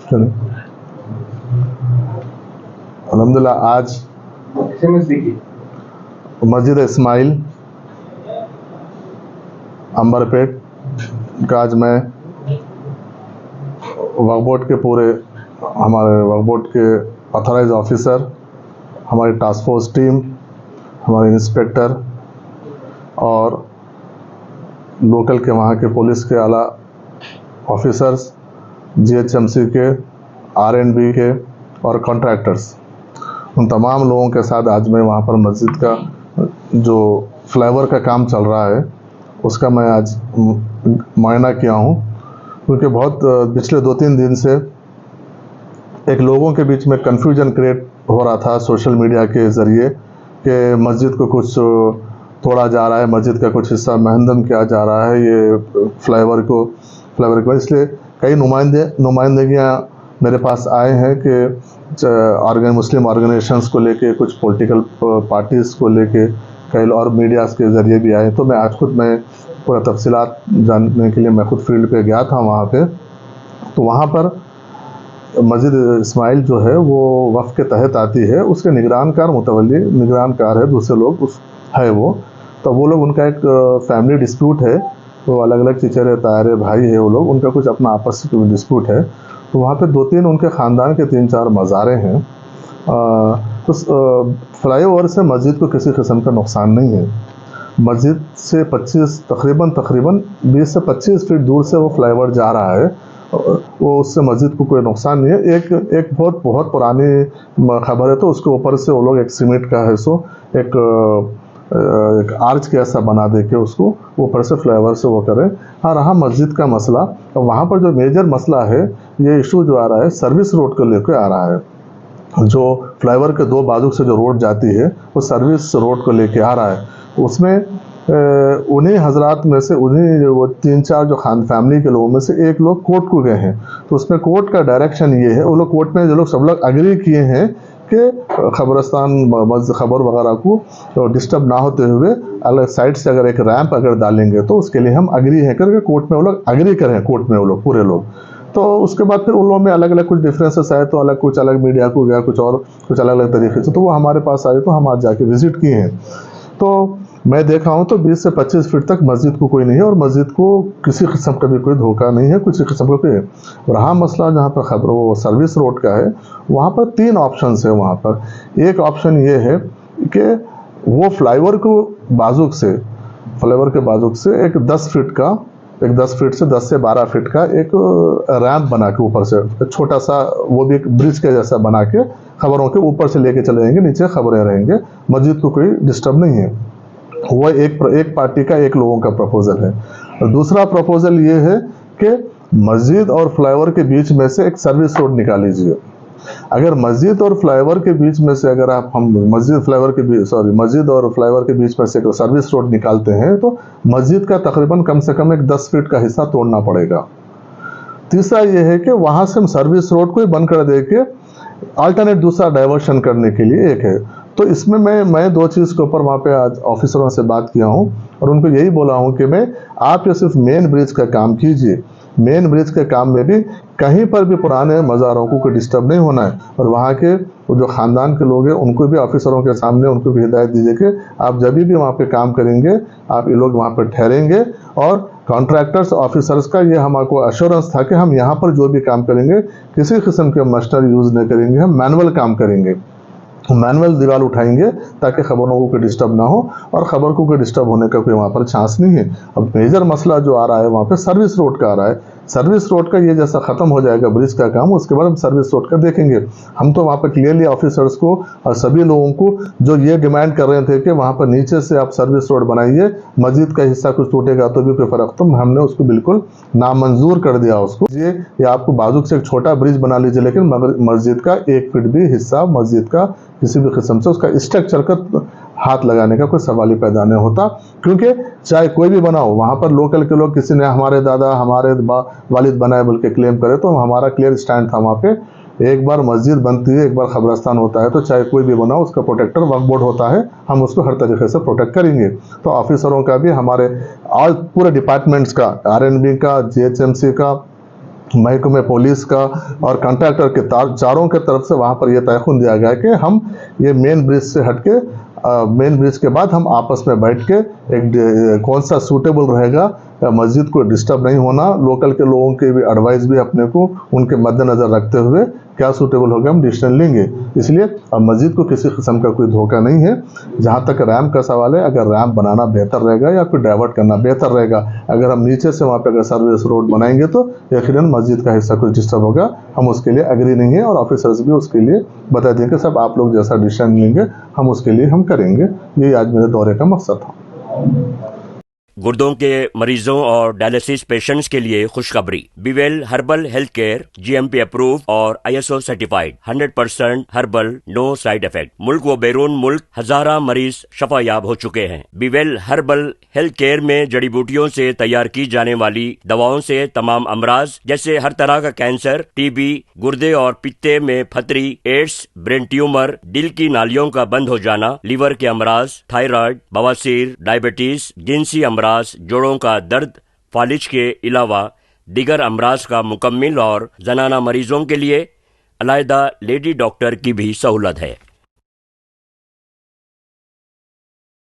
चलो अल्हम्दुलिल्लाह आज मस्जिद इस्माइल अंबरपेट का आज मैं वक्फ बोर्ड के पूरे हमारे वक्फ बोर्ड के ऑथराइज ऑफिसर, हमारी टास्क फोर्स टीम, हमारे इंस्पेक्टर और लोकल के वहाँ के पुलिस के आला ऑफिसर्स, जीएचएमसी के, आरएनबी के और कॉन्ट्रैक्टर्स, उन तमाम लोगों के साथ आज मैं वहाँ पर मस्जिद का जो फ्लाईओवर का काम चल रहा है उसका मैं आज मुआयना किया हूँ। क्योंकि बहुत पिछले 2-3 दिन से एक लोगों के बीच में कन्फ्यूजन क्रिएट हो रहा था सोशल मीडिया के ज़रिए कि मस्जिद को कुछ तोड़ा जा रहा है, मस्जिद का कुछ हिस्सा महदम किया जा रहा है ये फ्लाईओवर को। इसलिए कई नुमाइंदगियाँ मेरे पास आए हैं कि मुस्लिम ऑर्गेनाइजेशंस को लेके, कुछ पॉलिटिकल पार्टीज़ को लेके, कई और मीडियाज़ के ज़रिए भी आए। तो मैं आज खुद पूरा तफसीलात जानने के लिए मैं खुद फील्ड पे गया था वहाँ पे। तो वहाँ पर मस्जिद इस्माइल जो है वो वक्फ के तहत आती है, उसके निगरानकार है, दूसरे लोग है वो। तो वो लोग, उनका एक फैमिली डिस्प्यूट है, तो अलग अलग चचेरे तारे भाई है वो लोग, उनका कुछ अपना आपस में डिस्प्यूट है। तो वहाँ पे 2-3 उनके ख़ानदान के 3-4 मज़ारें हैं। तो फ्लाईओवर से मस्जिद को किसी किस्म का नुकसान नहीं है। मस्जिद से तकरीबन 20 से 25 फीट दूर से वो फ्लाईओवर जा रहा है, वो उससे मस्जिद को कोई नुकसान नहीं है। एक बहुत पुरानी खबर है, तो उसके ऊपर से वो लोग एक सीमेंट का है सो एक आर्च के ऐसा बना दे के उसको ऊपर से फ्लाईओवर से वो करें। हाँ, रहा मस्जिद का मसला, तो वहाँ पर जो मेजर मसला है, ये इशू जो आ रहा है सर्विस रोड को लेकर आ रहा है। जो फ्लाईओवर के 2 बाजू से जो रोड जाती है वो सर्विस रोड को लेके आ रहा है। उसमें उन्हीं हजरात में से, उन्हीं वो 3-4 जो फैमिली के लोगों में से एक लोग कोर्ट को गए हैं। तो उसमें कोर्ट का डायरेक्शन ये है, वो लोग कोर्ट में जो लोग सब लोग अग्री किए हैं कि खबर वगैरह को डिस्टर्ब ना होते हुए अलग साइड से अगर एक रैंप अगर डालेंगे तो उसके लिए हम अग्री है करके कोर्ट में वो लोग अग्री करें, कोर्ट में वो लोग पूरे लोग। तो उसके बाद फिर उन लोगों में अलग अलग कुछ डिफरेंसेस आए, तो कुछ अलग मीडिया को गया, कुछ अलग अलग तरीके से, तो वो हमारे पास आए, तो हम आज जाके विजिट किए हैं। तो मैं देखा हूँ तो 20 से 25 फीट तक मस्जिद को कोई नहीं है, और मस्जिद को किसी किस्म का भी कोई धोखा नहीं है, किसी किस्म का कोई। रहा मसला जहाँ पर खबर वो सर्विस रोड का है, वहाँ पर 3 ऑप्शन है। वहाँ पर एक ऑप्शन ये है कि वो फ्लाईओवर के बाजुक से एक 10 फीट से 10 से 12 फीट का एक रैंप बना के ऊपर से छोटा सा, वो भी एक ब्रिज के जैसा बना के खबरों के ऊपर से लेके चले जाएंगे, नीचे खबरें रहेंगे, मस्जिद को कोई डिस्टर्ब नहीं है। वो एक पार्टी का, एक लोगों का प्रपोजल है। और दूसरा प्रपोजल ये है कि मस्जिद और फ्लाईओवर के बीच में से एक सर्विस रोड निकाल लीजिए। अगर मस्जिद और फ्लाईओवर के बीच में से अगर मस्जिद और फ्लाईओवर के बीच में से एक सर्विस रोड निकालते हैं तो मस्जिद का तकरीबन कम से कम एक 10 फीट का हिस्सा तोड़ना पड़ेगा। तीसरा ये है कि वहां से हम सर्विस रोड को ही बंद कर दे के अल्टरनेट दूसरा डाइवर्शन करने के लिए एक है। तो इसमें मैं 2 चीज़ के ऊपर वहाँ पे आज ऑफिसरों से बात किया हूँ और उनको यही बोला हूँ कि आप ये सिर्फ मेन ब्रिज का काम कीजिए। मेन ब्रिज के काम में भी कहीं पर भी पुराने मज़ारों को कोई डिस्टर्ब नहीं होना है, और वहाँ के जो ख़ानदान के लोग हैं उनको भी ऑफिसरों के सामने उनको भी हिदायत दीजिए कि आप जब भी वहाँ पे काम करेंगे आप ये लोग वहाँ पर ठहरेंगे। और कॉन्ट्रैक्टर्स ऑफिसर्स का ये हमको अश्योरेंस था कि हम यहाँ पर जो भी काम करेंगे किसी किस्म के मशीनरी यूज़ नहीं करेंगे, हम मैनुअल काम करेंगे, मैनुअल दीवार उठाएंगे ताकि खबरों को कोई डिस्टर्ब ना हो, और खबर को कोई डिस्टर्ब होने का कोई वहाँ पर चांस नहीं है। अब मेजर मसला जो आ रहा है वहाँ पे सर्विस रोड का आ रहा है। सर्विस रोड का ये जैसा ख़त्म हो जाएगा ब्रिज का काम, उसके बाद हम सर्विस रोड का देखेंगे। हम तो वहाँ पर क्लियरली ऑफिसर्स को और सभी लोगों को जो ये डिमांड कर रहे थे कि वहाँ पर नीचे से आप सर्विस रोड बनाइए, मस्जिद का हिस्सा कुछ टूटेगा तो भी कोई फ़र्क, तो हमने उसको बिल्कुल नामंजूर कर दिया उसको। ये आपको बाजू से एक छोटा ब्रिज बना लीजिए, लेकिन मस्जिद का 1 फीट भी हिस्सा मस्जिद का किसी भी किस्म से उसका स्ट्रक्चर का हाथ लगाने का कोई सवाल ही पैदा नहीं होता। क्योंकि चाहे कोई भी बनाओ, वहाँ पर लोकल के लोग किसी ने हमारे दादा हमारे वालिद बनाए बोल के क्लेम करे, तो हमारा क्लियर स्टैंड था वहाँ पे। एक बार मस्जिद बनती है, एक बार कब्रिस्तान होता है, तो चाहे कोई भी बनाओ उसका प्रोटेक्टर वक्फ बोर्ड होता है, हम उसको हर तरीके से प्रोटेक्ट करेंगे। तो ऑफिसरों का भी, हमारे पूरे डिपार्टमेंट्स का, आरएनबी का, जीएचएमसी का महकमे पुलिस का और कॉन्ट्रैक्टर के चारों के तरफ से वहाँ पर यह तयखुन दिया गया कि हम ये मेन ब्रिज से हटके मेन ब्रिज के बाद हम आपस में बैठ के एक कौन सा सूटेबल रहेगा, मस्जिद को डिस्टर्ब नहीं होना, लोकल के लोगों की भी एडवाइस भी अपने को उनके मद्देनज़र रखते हुए क्या सूटेबल होगा हम डिसीजन लेंगे। इसलिए अब मस्जिद को किसी किस्म का कोई धोखा नहीं है। जहाँ तक रैम्प का सवाल है, अगर रैम्प बनाना बेहतर रहेगा या फिर डाइवर्ट करना बेहतर रहेगा, अगर हम नीचे से वहाँ पे अगर सर्विस रोड बनाएंगे तो यकीनन मस्जिद का हिस्सा कुछ डिस्टर्ब होगा। हम उसके लिए एग्री नहीं है और ऑफिसर्स भी उसके लिए बता देंगे सब आप लोग जैसा डिसीजन लेंगे हम उसके लिए हम करेंगे। यही आज मेरे दौरे का मकसद था। गुर्दों के मरीजों और डायलिसिस पेशेंट्स के लिए खुशखबरी। Bewell herbal health care GMP approve और ISO certified 100% herbal, no side effect. मुल्क व बैरून मुल्क हजारा मरीज शफायाब हो चुके हैं। बीवेल हर्बल हेल्थ केयर में जड़ी बूटियों से तैयार की जाने वाली दवाओं से तमाम अमराज जैसे हर तरह का कैंसर, TB, गुर्दे और पित्ते में फतरी, एड्स, ब्रेन ट्यूमर, दिल की नालियों का बंद हो जाना, लीवर के अमराज, थायराइड, बवासीर, डायबिटीज, जिनसी अमराज, जोड़ों का दर्द, फालिज के अलावा दिगर अमराज का मुकम्मिल और जनाना मरीजों के लिए अलहदा लेडी डॉक्टर की भी सहूलत है।